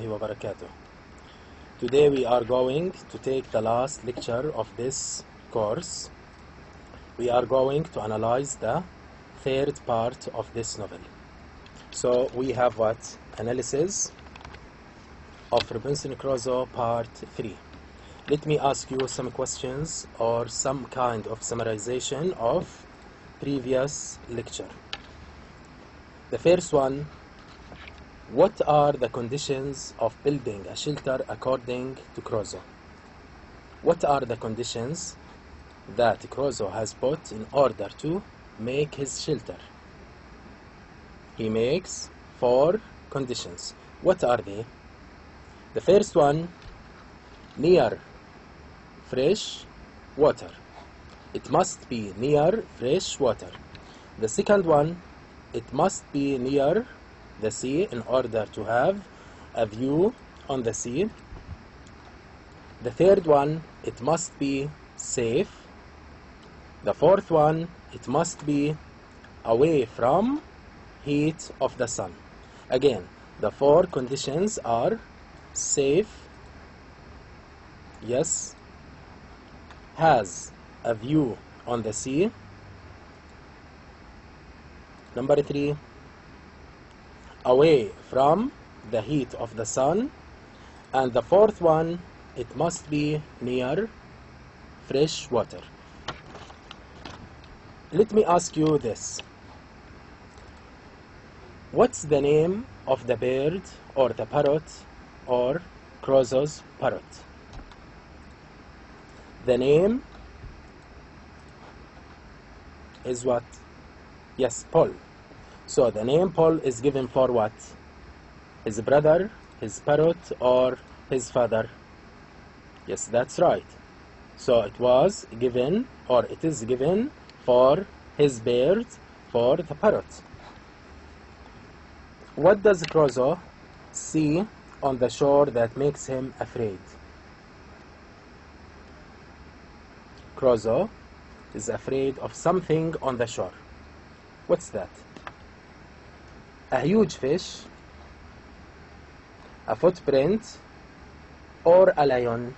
wabarakatuh. Today we are going to take the last lecture of this course. We are going to analyze the third part of this novel. So we have what? Analysis of Robinson Crusoe part 3. Let me ask you some questions or some kind of summarization of previous lecture. The first one, what are the conditions of building a shelter according to Crusoe? What are the conditions that Crusoe has put in order to make his shelter? He makes 4 conditions. What are they? The first one, near fresh water. It must be near fresh water. The second one, it must be near the sea in order to have a view on the sea. The third one, it must be safe. The fourth one, it must be away from heat of the sun. Again, the 4 conditions are safe, yes, has a view on the sea. Number 3, away from the heat of the sun. And the fourth one, it must be near fresh water. Let me ask you this. What's the name of the bird or the parrot or Crusoe's parrot? The name is what? Yes, Paul. So the name Paul is given for what? His brother, his parrot, or his father? Yes, that's right. So it was given, or it is given for his bird, for the parrot. What does Crusoe see on the shore that makes him afraid? Crusoe is afraid of something on the shore. What's that? A huge fish, a footprint, or a lion?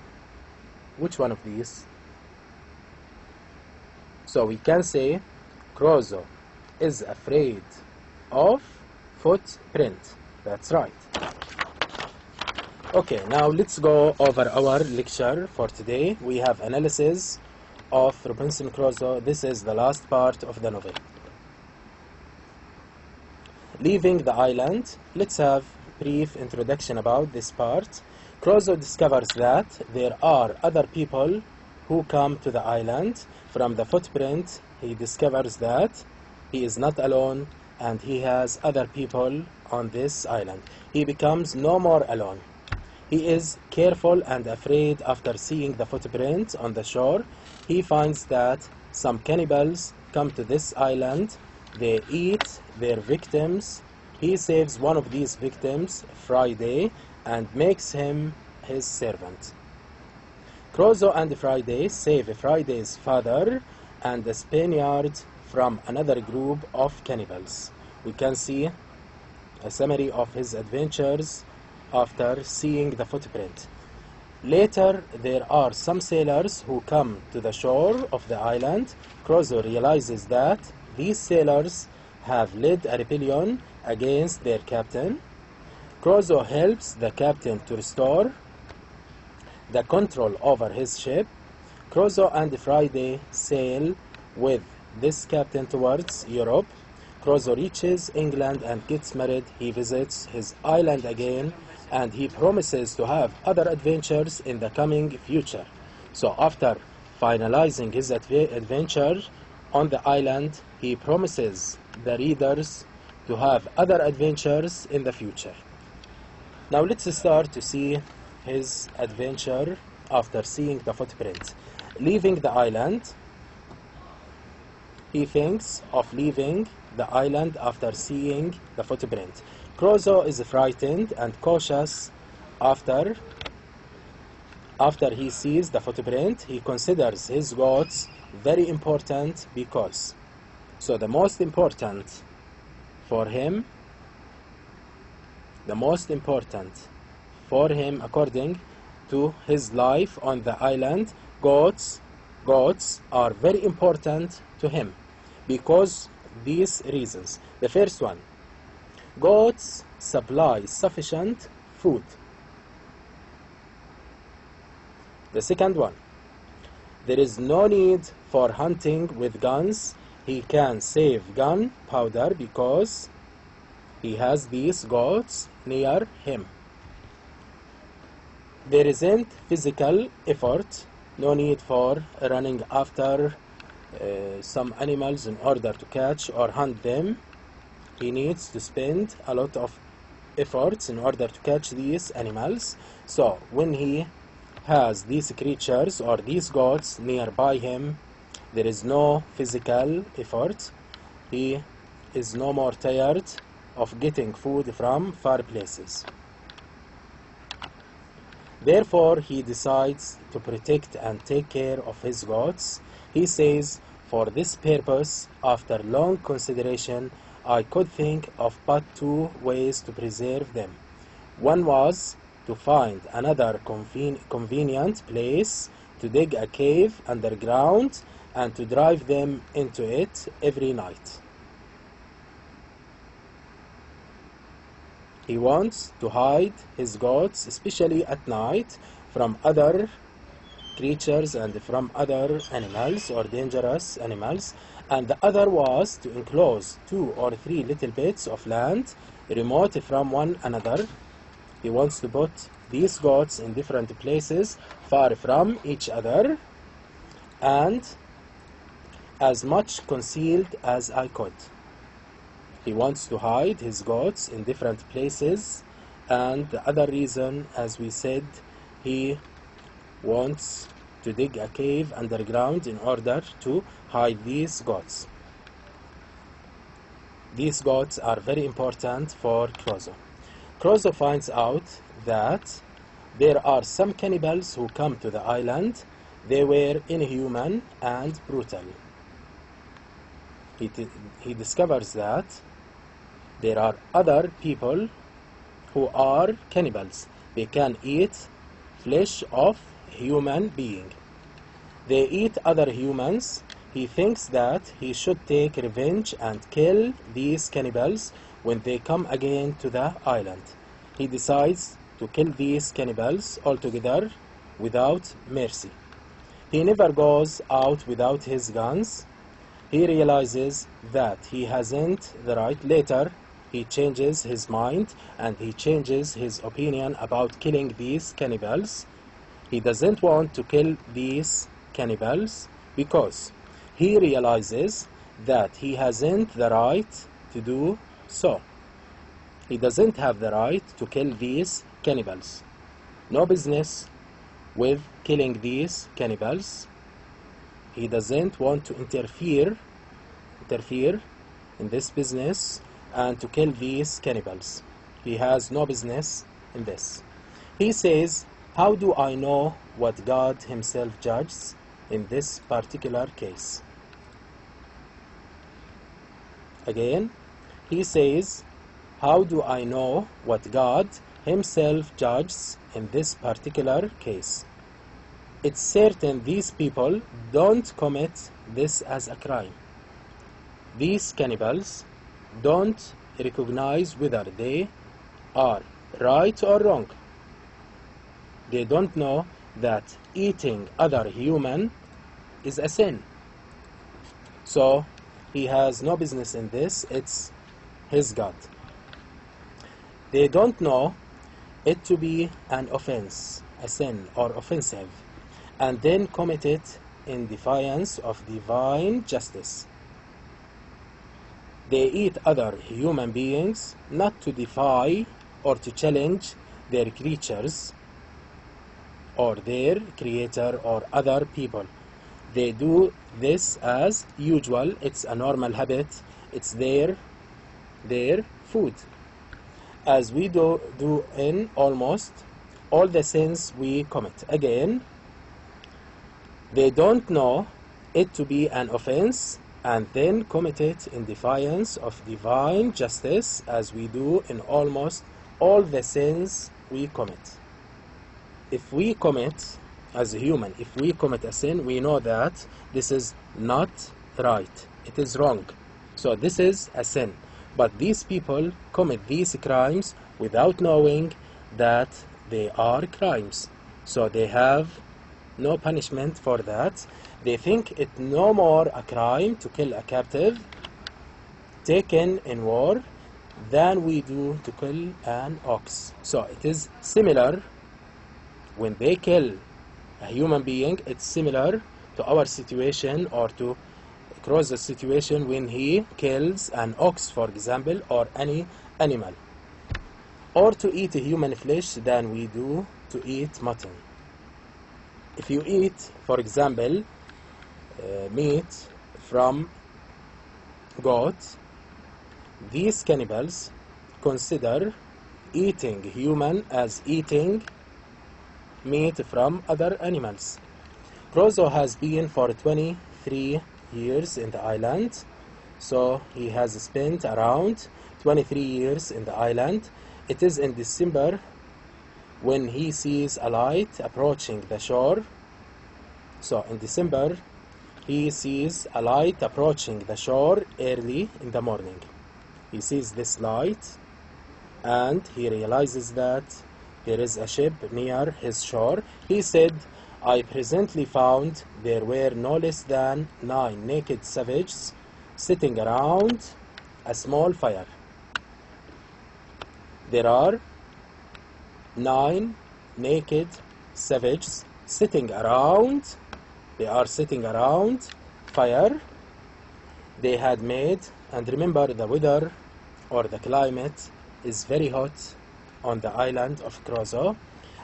Which one of these? So we can say Crusoe is afraid of footprint. That's right. Okay, now let's go over our lecture for today. We have analysis of Robinson Crusoe. This is the last part of the novel. Leaving the island, let's have a brief introduction about this part. Crusoe discovers that there are other people who come to the island. From the footprint, he discovers that he is not alone and he has other people on this island. He becomes no more alone. He is careful and afraid after seeing the footprint on the shore. He finds that some cannibals come to this island. They eat their victims. He saves one of these victims, Friday, and makes him his servant. Crusoe and Friday save Friday's father and the Spaniard from another group of cannibals. We can see a summary of his adventures after seeing the footprint. Later, there are some sailors who come to the shore of the island. Crusoe realizes that these sailors have led a rebellion against their captain. Crusoe helps the captain to restore the control over his ship. Crusoe and Friday sail with this captain towards Europe. Crusoe reaches England and gets married. He visits his island again and he promises to have other adventures in the coming future. So after finalizing his adventure on the island, he promises the readers to have other adventures in the future. Now let's start to see his adventure after seeing the footprint. Leaving the island, he thinks of leaving the island after seeing the footprint. Crusoe is frightened and cautious after he sees the footprint. He considers his goats very important because, so the most important for him for him according to his life on the island. Goats are very important to him because these reasons. The first one, goats supply sufficient food. The second one, there is no need for hunting with guns. He can save gunpowder because he has these goats near him. There isn't physical effort, no need for running after some animals in order to catch or hunt them. He needs to spend a lot of efforts in order to catch these animals. So when he has these creatures or these goats nearby him, there is no physical effort. He is no more tired of getting food from far places. Therefore, he decides to protect and take care of his goats. He says, for this purpose, after long consideration, I could think of but two ways to preserve them. One was to find another convenient place to dig a cave underground and to drive them into it every night. He wants to hide his goats, especially at night, from other creatures and from other animals or dangerous animals. And the other was to enclose 2 or 3 little bits of land remote from one another. He wants to put these goats in different places far from each other and as much concealed as I could. He wants to hide his goats in different places, and the other reason, as we said, he wants to dig a cave underground in order to hide these goats. These goats are very important for Clouseau. Clouseau finds out that there are some cannibals who come to the island. They were inhuman and brutal. He discovers that there are other people who are cannibals. They can eat flesh of human being. They eat other humans. He thinks that he should take revenge and kill these cannibals when they come again to the island. He decides to kill these cannibals altogether without mercy. He never goes out without his guns. He realizes that he hasn't the right. Later, he changes his mind and he changes his opinion about killing these cannibals. He doesn't want to kill these cannibals because he realizes that he hasn't the right to do so. He doesn't have the right to kill these cannibals. No business with killing these cannibals. He doesn't want to interfere in this business and to kill these cannibals. He has no business in this. He says, how do I know what God himself judges in this particular case? Again, he says, how do I know what God himself judges in this particular case? It's certain these people don't commit this as a crime. These cannibals don't recognize whether they are right or wrong. They don't know that eating other human is a sin. So he has no business in this. It's his God. They don't know it to be an offense, a sin or offensive, and then commit it in defiance of divine justice. They eat other human beings not to defy or to challenge their creatures or their creator or other people. They do this as usual. It's a normal habit. It's their food. As we do in almost all the sins we commit. Again, they don't know it to be an offense and then commit it in defiance of divine justice, as we do in almost all the sins we commit. if we commit, as a human, if we commit a sin, we know that this is not right. It is wrong. So this is a sin. But these people commit these crimes without knowing that they are crimes. So they have no punishment for that. They think it no more a crime to kill a captive taken in war than we do to kill an ox. So it is similar. When they kill a human being, it's similar to our situation, or to Crozo's situation when he kills an ox, for example, or any animal, or to eat human flesh than we do to eat mutton. If you eat, for example, meat from goat, these cannibals consider eating human as eating meat from other animals. Crozo has been for 23 years in the island, so he has spent around 23 years in the island. It is in December when he sees a light approaching the shore. So in December he sees a light approaching the shore early in the morning. He sees this light and he realizes that there is a ship near his shore. He said, I presently found there were no less than 9 naked savages sitting around a small fire. There are 9 naked savages sitting around. They are sitting around fire they had made. And remember, the weather or the climate is very hot on the island of Crozo.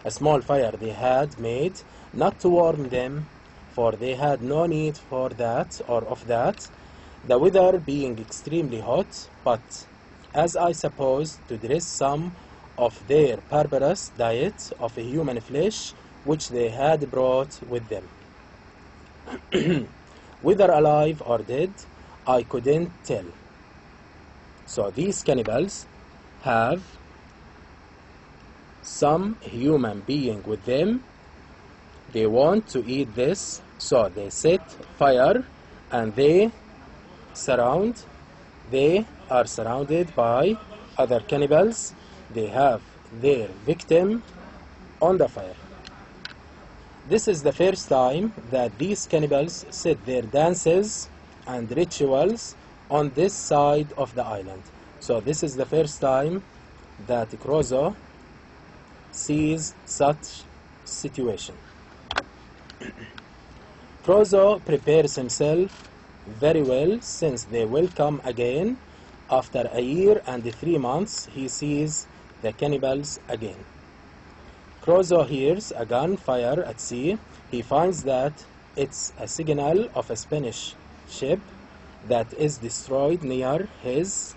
A small fire they had made, not to warm them, for they had no need for that or of that, the weather being extremely hot, but as I suppose to dress some of their barbarous diet of human flesh which they had brought with them. Whether alive or dead, I couldn't tell. So these cannibals have some human being with them. They want to eat this, so they set fire and they are surrounded by other cannibals. They have their victim on the fire. This is the first time that these cannibals set their dances and rituals on this side of the island. So this is the first time that Crozo sees such situation. Crozo prepares himself very well, since they will come again. After a year and 3 months, he sees the cannibals again. Crozo hears a gunfire at sea. He finds that it's a signal of a Spanish ship that is destroyed near his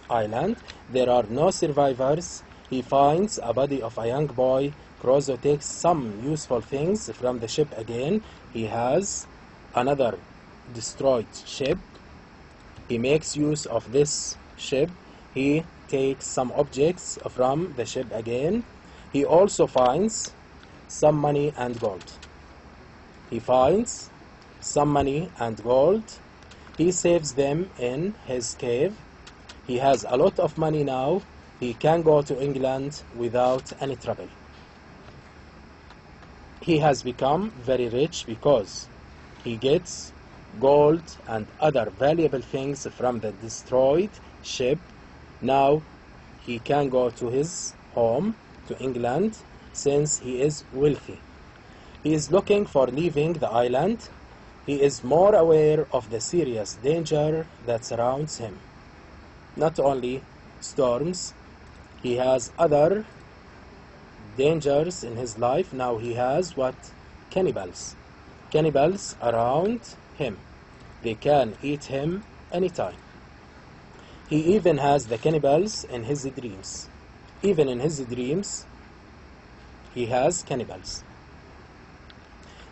island. There are no survivors. He finds a body of a young boy. Crozo takes some useful things from the ship again. He has another destroyed ship. He makes use of this ship. He takes some objects from the ship again. He also finds some money and gold. He finds some money and gold. He saves them in his cave. He has a lot of money now. He can go to England without any trouble. He has become very rich because he gets gold and other valuable things from the destroyed ship. Now he can go to his home, to England, since he is wealthy. He is looking for leaving the island. He is more aware of the serious danger that surrounds him. Not only storms, he has other dangers in his life. Now he has what? Cannibals. Cannibals around him. They can eat him anytime. He even has the cannibals in his dreams. Even in his dreams, he has cannibals.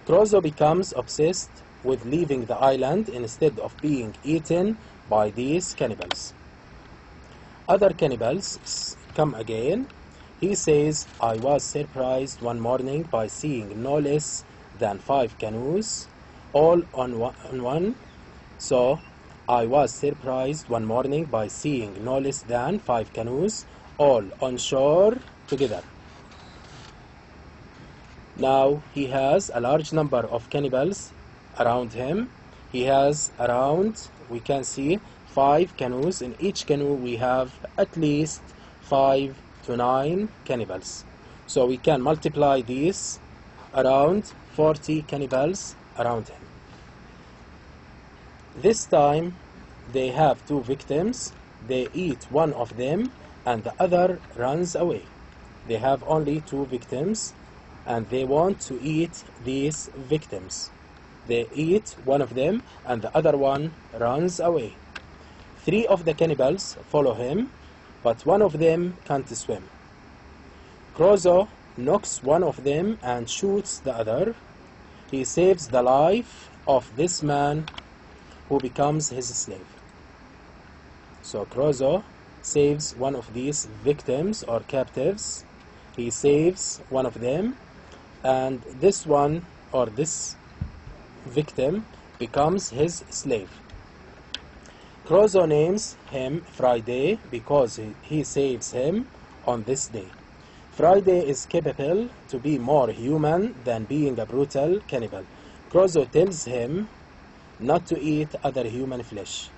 Crozo becomes obsessed with leaving the island instead of being eaten by these cannibals. Other cannibals come again. He says, I was surprised one morning by seeing no less than 5 canoes all on one. So, I was surprised one morning by seeing no less than 5 canoes all on shore together. Now he has a large number of cannibals around him. He has around, we can see, 5 canoes. In each canoe we have at least 5 to 9 cannibals. So we can multiply these, around 40 cannibals around him. This time they have 2 victims. They eat one of them and the other runs away. They have only 2 victims and they want to eat these victims. They eat one of them and the other one runs away. 3 of the cannibals follow him, but one of them can't swim. Crusoe knocks one of them and shoots the other. He saves the life of this man who becomes his slave. So Crusoe saves one of these victims or captives. He saves one of them, and this one or this victim becomes his slave. Crusoe names him Friday because he saves him on this day. Friday is capable to be more human than being a brutal cannibal. Crusoe tells him not to eat other human flesh.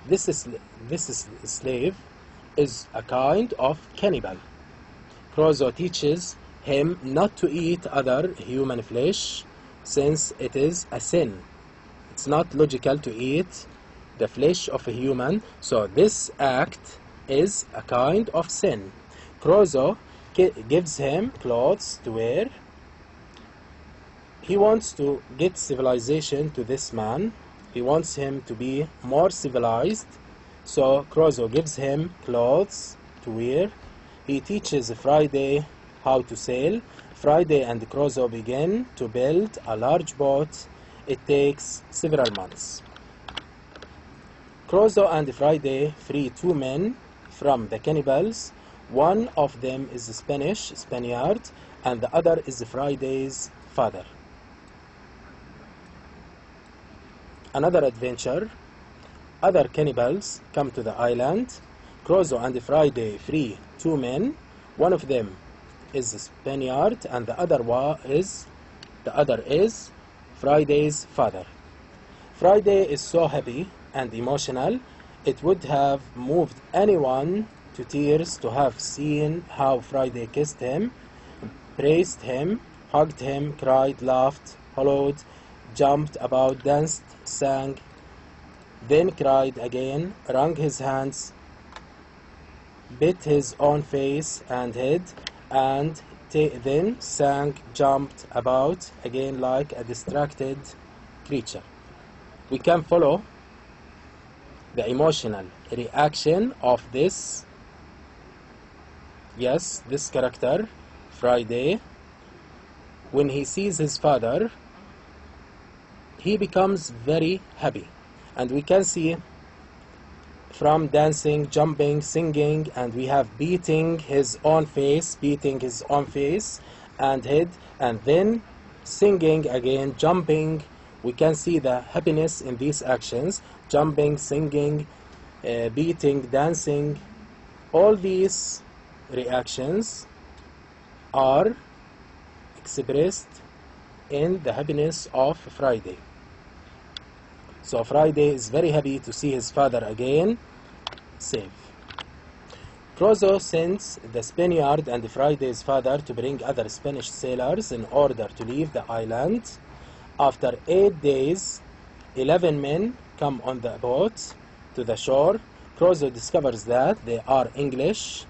This slave is a kind of cannibal. Crusoe teaches him not to eat other human flesh since it is a sin. It's not logical to eat the flesh of a human, so this act is a kind of sin. Crusoe gives him clothes to wear. He wants to get civilization to this man. He wants him to be more civilized, so Crusoe gives him clothes to wear. He teaches Friday how to sail. Friday and Crusoe begin to build a large boat. It takes several months. Crusoe and Friday free 2 men from the cannibals. One of them is a Spaniard, and the other is Friday's father. Another adventure. Other cannibals come to the island. Crusoe and Friday free 2 men. One of them is a Spaniard, and the other is Friday's father. Friday is so happy and emotional, it would have moved anyone to tears to have seen how Friday kissed him, praised him, hugged him, cried, laughed, hollowed, jumped about, danced, sang, then cried again, wrung his hands, bit his own face and head, and then sang, jumped about again like a distracted creature. We can follow the emotional reaction of this character, Friday. When he sees his father, he becomes very happy, and we can see from dancing, jumping, singing, and we have beating his own face and head, and then singing again, jumping. We can see the happiness in these actions: jumping, singing, beating, dancing. All these reactions are expressed in the happiness of Friday. So Friday is very happy to see his father again safe. Crusoe sends the Spaniard and Friday's father to bring other Spanish sailors in order to leave the island. After 8 days, 11 men come on the boat to the shore. Crusoe discovers that they are English.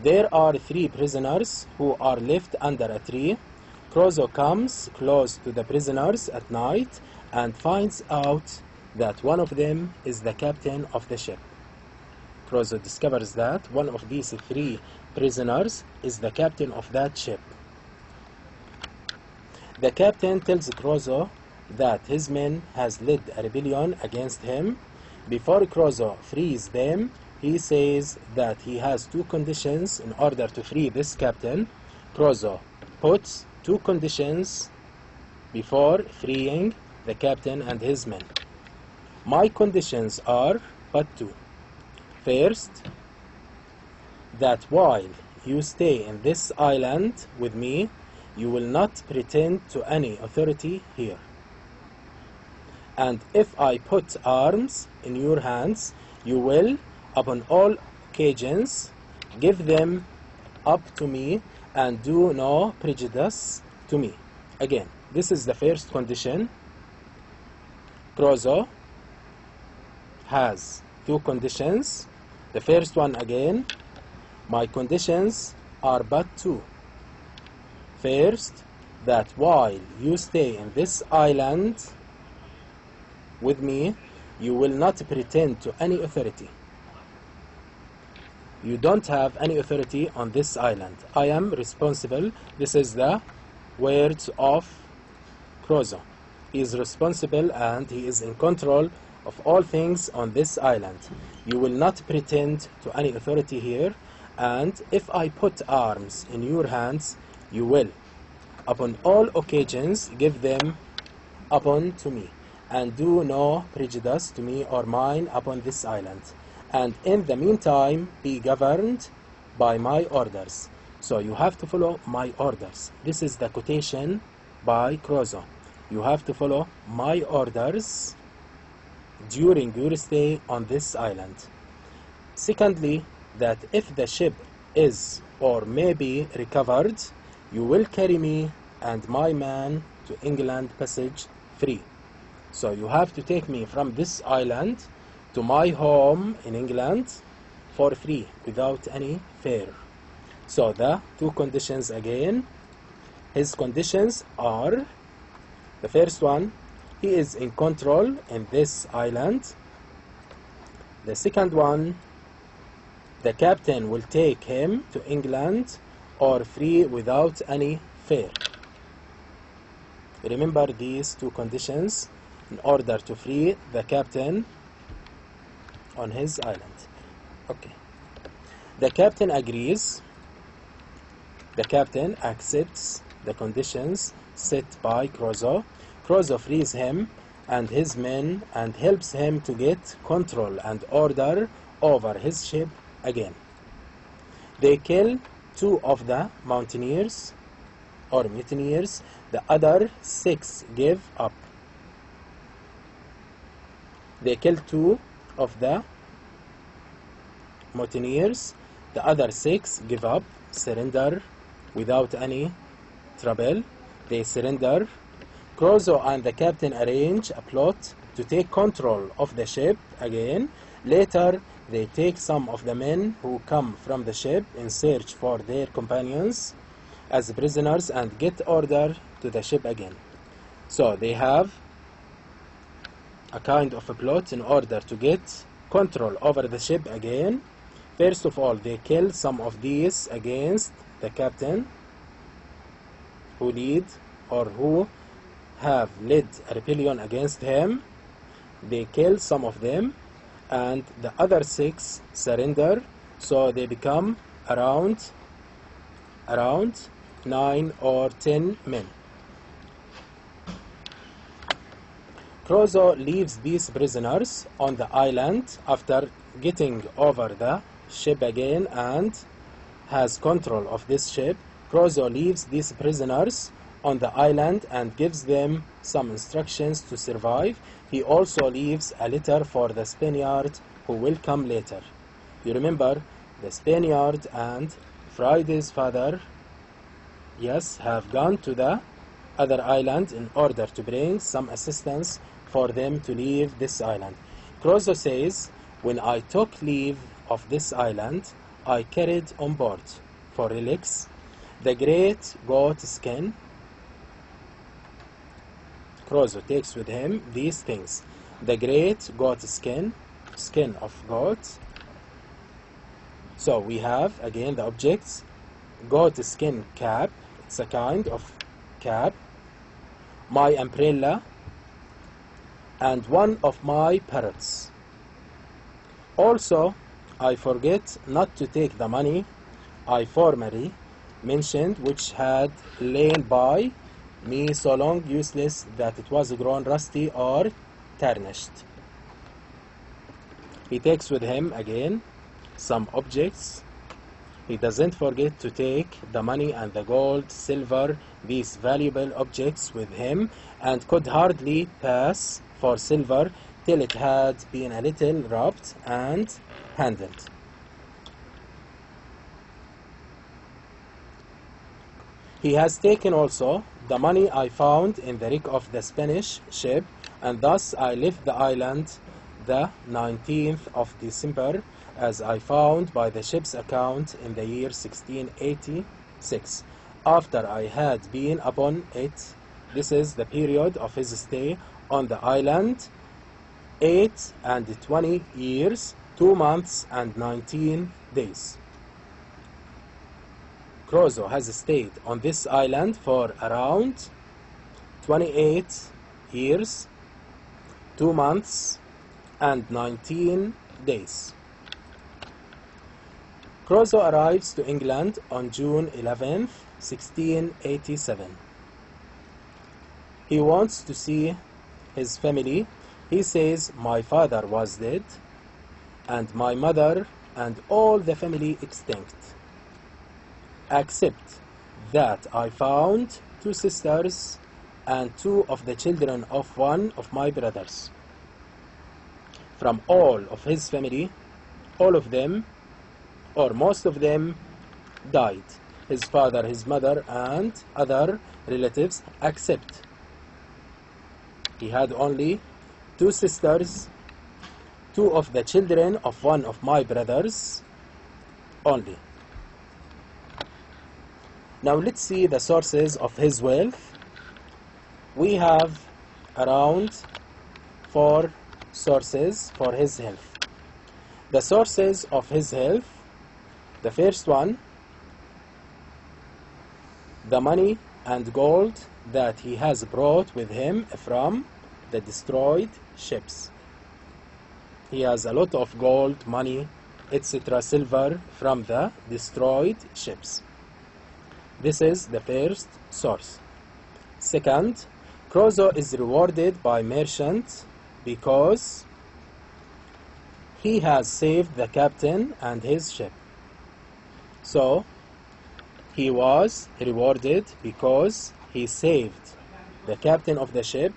There are 3 prisoners who are left under a tree. Crusoe comes close to the prisoners at night and finds out that one of them is the captain of the ship. Crusoe discovers that one of these 3 prisoners is the captain of that ship. The captain tells Crusoe that his men has led a rebellion against him. Before Crusoe frees them, he says that he has two conditions in order to free this captain. Crusoe puts two conditions before freeing the captain and his men. My conditions are but two. First, that while you stay in this island with me, you will not pretend to any authority here. And if I put arms in your hands, you will, upon all occasions, give them up to me and do no prejudice to me. Again, this is the first condition. Crusoe has two conditions. The first one again, my conditions are but two. First, that while you stay in this island with me, you will not pretend to any authority. You don't have any authority on this island. I am responsible. This is the words of Crusoe. He is responsible and he is in control of all things on this island. You will not pretend to any authority here, and if I put arms in your hands, you will, upon all occasions, give them upon to me, and do no prejudice to me or mine upon this island, and in the meantime be governed by my orders. So you have to follow my orders. This is the quotation by Crusoe. You have to follow my orders during your stay on this island. Secondly, that if the ship is or may be recovered, you will carry me and my man to England passage free. So you have to take me from this island to my home in England for free, without any fare. So the two conditions again. His conditions are, the first one, he is in control in this island. The second one, the captain will take him to England or free without any fare. Remember these two conditions in order to free the captain on his island. Okay. The captain agrees. The captain accepts the conditions set by Crusoe. Crusoe frees him and his men and helps him to get control and order over his ship again. They kill two of the mountaineers or mutineers. The other 6 give up. They kill 2 of the mutineers. The other 6 give up, surrender without any trouble. They surrender. Crusoe and the captain arrange a plot to take control of the ship again. Later, they take some of the men who come from the ship in search for their companions as prisoners and get order to the ship again. So they have a kind of a plot in order to get control over the ship again. First of all, they kill some of these against the captain who lead or who have led a rebellion against him. They kill some of them and the other 6 surrender, so they become around 9 or 10 men. Crusoe leaves these prisoners on the island after getting over the ship again and has control of this ship. Crusoe leaves these prisoners on the island and gives them some instructions to survive. He also leaves a letter for the Spaniard who will come later. You remember the Spaniard and Friday's father, yes, have gone to the other island in order to bring some assistance for them to leave this island. Crusoe says, when I took leave of this island, I carried on board for relics the great goat skin. Crusoe takes with him these things: the great goat skin, skin of goat. So we have again the objects: goat skin cap, it's a kind of cap, my umbrella, and one of my parrots. Also, I forget not to take the money I formerly mentioned, which had lain by me so long useless that it was grown rusty or tarnished. He takes with him again some objects. He doesn't forget to take the money and the gold, silver, these valuable objects with him, and could hardly pass for silver till it had been a little rubbed and handled. He has taken also the money I found in the wreck of the Spanish ship, and thus I left the island the 19th of December, as I found by the ship's account in the year 1686, after I had been upon it. This is the period of his stay on the island, 28 years, 2 months and 19 days. Crusoe has stayed on this island for around 28 years, 2 months and 19 days. Crusoe arrives to England on June 11th, 1687. He wants to see his family. He says, "My father was dead, and my mother and all the family extinct, except that I found 2 sisters and 2 of the children of one of my brothers. From all of his family, all of them, or most of them, died, his father, his mother, and other relatives, except he had only 2 sisters, 2 of the children of one of my brothers only." Now let's see the sources of his wealth. We have around 4 sources for his health. The sources of his health: the first one, the money and gold that he has brought with him from the destroyed ships. He has a lot of gold, money, etc., silver from the destroyed ships. This is the first source. Second, Crusoe is rewarded by merchants because he has saved the captain and his ship. So, he was rewarded because he saved the captain of the ship.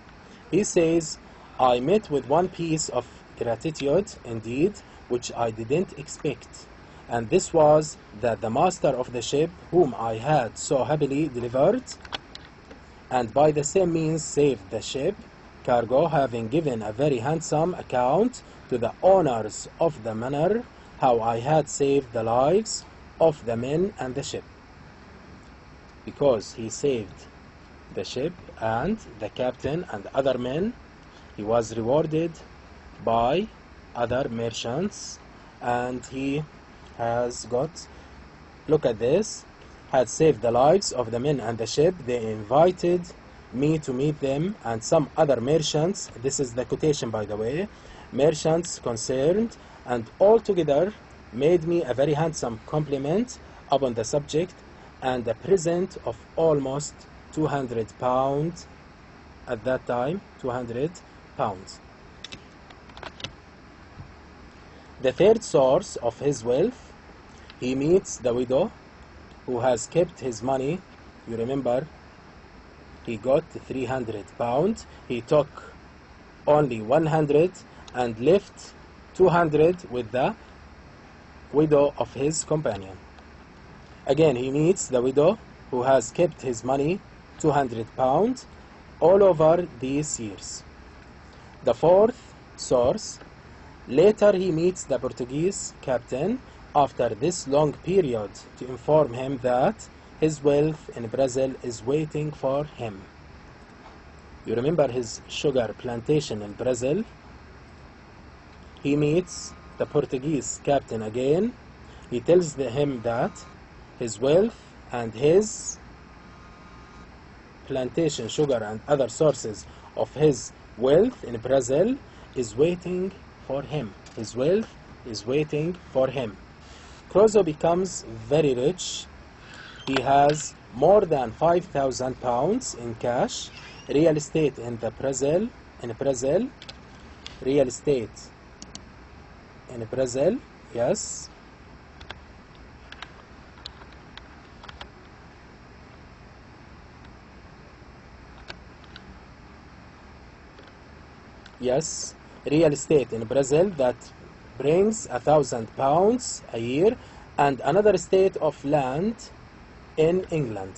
He says, "I met with one piece of gratitude indeed, which I didn't expect, and this was that the master of the ship, whom I had so happily delivered, and by the same means saved the ship cargo, having given a very handsome account to the owners of the manor how I had saved the lives of the men and the ship." Because he saved the ship and the captain and other men, he was rewarded by other merchants, and he has got, look at this, had saved the lives of the men and the ship. They invited me to meet them and some other merchants. This is the quotation, by the way. Merchants concerned, and altogether made me a very handsome compliment upon the subject, and a present of almost £200 at that time, £200. The third source of his wealth, he meets the widow who has kept his money. You remember, he got £300. He took only 100 and left 200 with the widow of his companion. Again, he meets the widow who has kept his money, £200, all over these years. The fourth source, later he meets the Portuguese captain after this long period to inform him that his wealth in Brazil is waiting for him. You remember his sugar plantation in Brazil? He meets the Portuguese captain again. He tells him that his wealth and his plantation, sugar, and other sources of his wealth in Brazil is waiting for him. His wealth is waiting for him. Crusoe becomes very rich. He has more than £5,000 in cash, real estate in Brazil, real estate in Brazil, yes. Yes, real estate in Brazil that brings £1,000 a year, and another estate of land in England.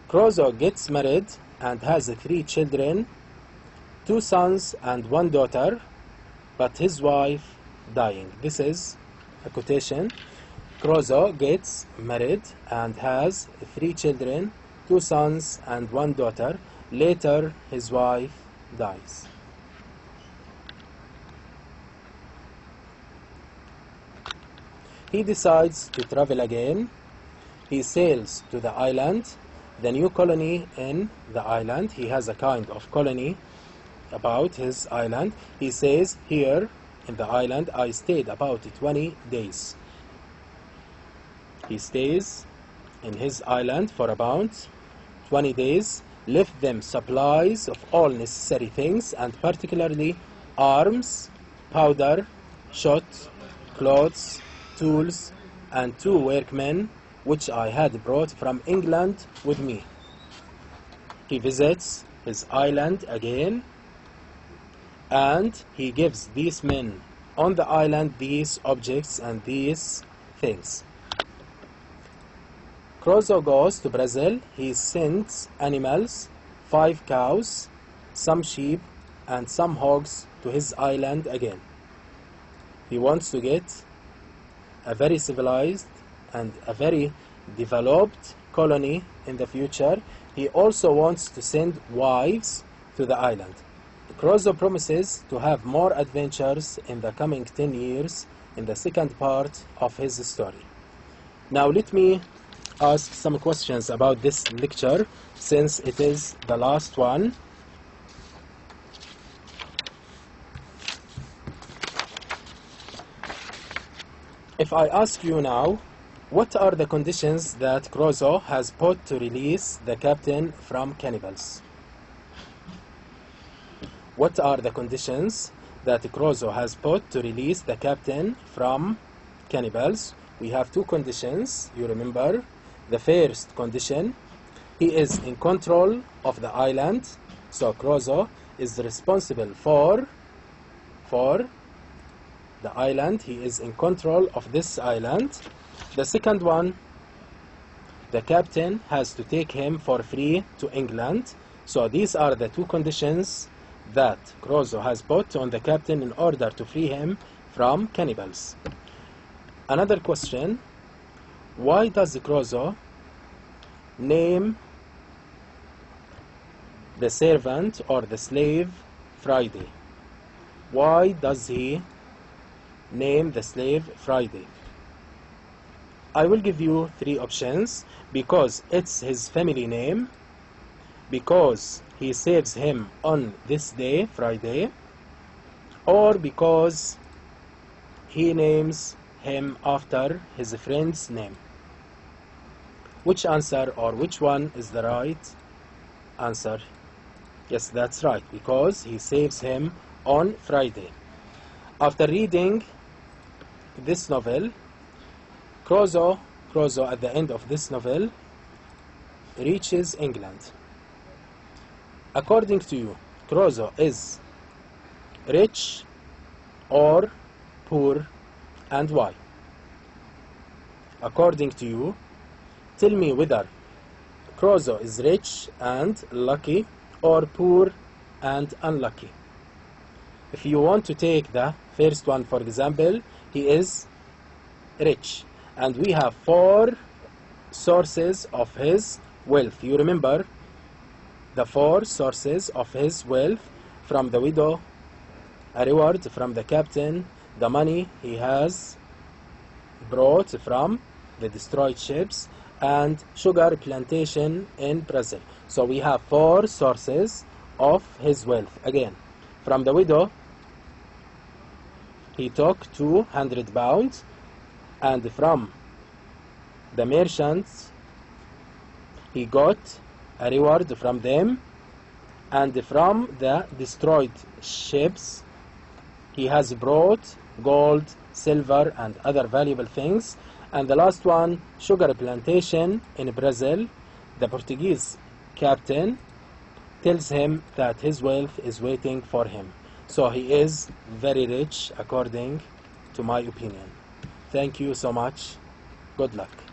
Crusoe gets married and has 3 children, 2 sons and 1 daughter, but his wife dying. This is a quotation. Crusoe gets married and has 3 children, 2 sons and 1 daughter. Later, his wife dies. He decides to travel again. He sails to the island, the new colony in the island. He has a kind of colony about his island. He says, here in the island I stayed about 20 days. He stays in his island for about 20 days, left them supplies of all necessary things, and particularly arms, powder, shot, clothes, tools, and 2 workmen which I had brought from England with me. He visits his island again, and he gives these men on the island these objects and these things. Crusoe goes to Brazil. He sends animals, 5 cows, some sheep, and some hogs to his island again. He wants to get a very civilized and a very developed colony in the future. He also wants to send wives to the island. Crusoe promises to have more adventures in the coming 10 years in the second part of his story. Now let me ask some questions about this lecture, since it is the last one. If I ask you now, what are the conditions that Crusoe has put to release the captain from cannibals? What are the conditions that Crusoe has put to release the captain from cannibals? We have 2 conditions, you remember. The first condition, he is in control of the island, so Crusoe is responsible for the island. He is in control of this island. The second one, the captain has to take him for free to England. So these are the 2 conditions that Crusoe has put on the captain in order to free him from cannibals. Another question, why does Crusoe name the servant or the slave Friday? Why does he name the slave Friday? I will give you 3 options. Because it's his family name, because he saves him on this day, Friday, or because he names him after his friend's name. Which answer or which one is the right answer? Yes, that's right, because he saves him on Friday. After reading this novel, Crusoe at the end of this novel reaches England. According to you, Crusoe is rich or poor, and why? According to you, tell me whether Crusoe is rich and lucky or poor and unlucky. If you want to take the first one, for example, he is rich, and we have 4 sources of his wealth. You remember the 4 sources of his wealth: from the widow, a reward from the captain, the money he has brought from the destroyed ships, and sugar plantation in Brazil. So we have 4 sources of his wealth. Again, from the widow, he took 200 pounds, and from the merchants he got a reward from them, and from the destroyed ships he has brought gold, silver, and other valuable things. And the last one, sugar plantation in Brazil. The Portuguese captain tells him that his wealth is waiting for him. So he is very rich according to my opinion. Thank you so much. Good luck.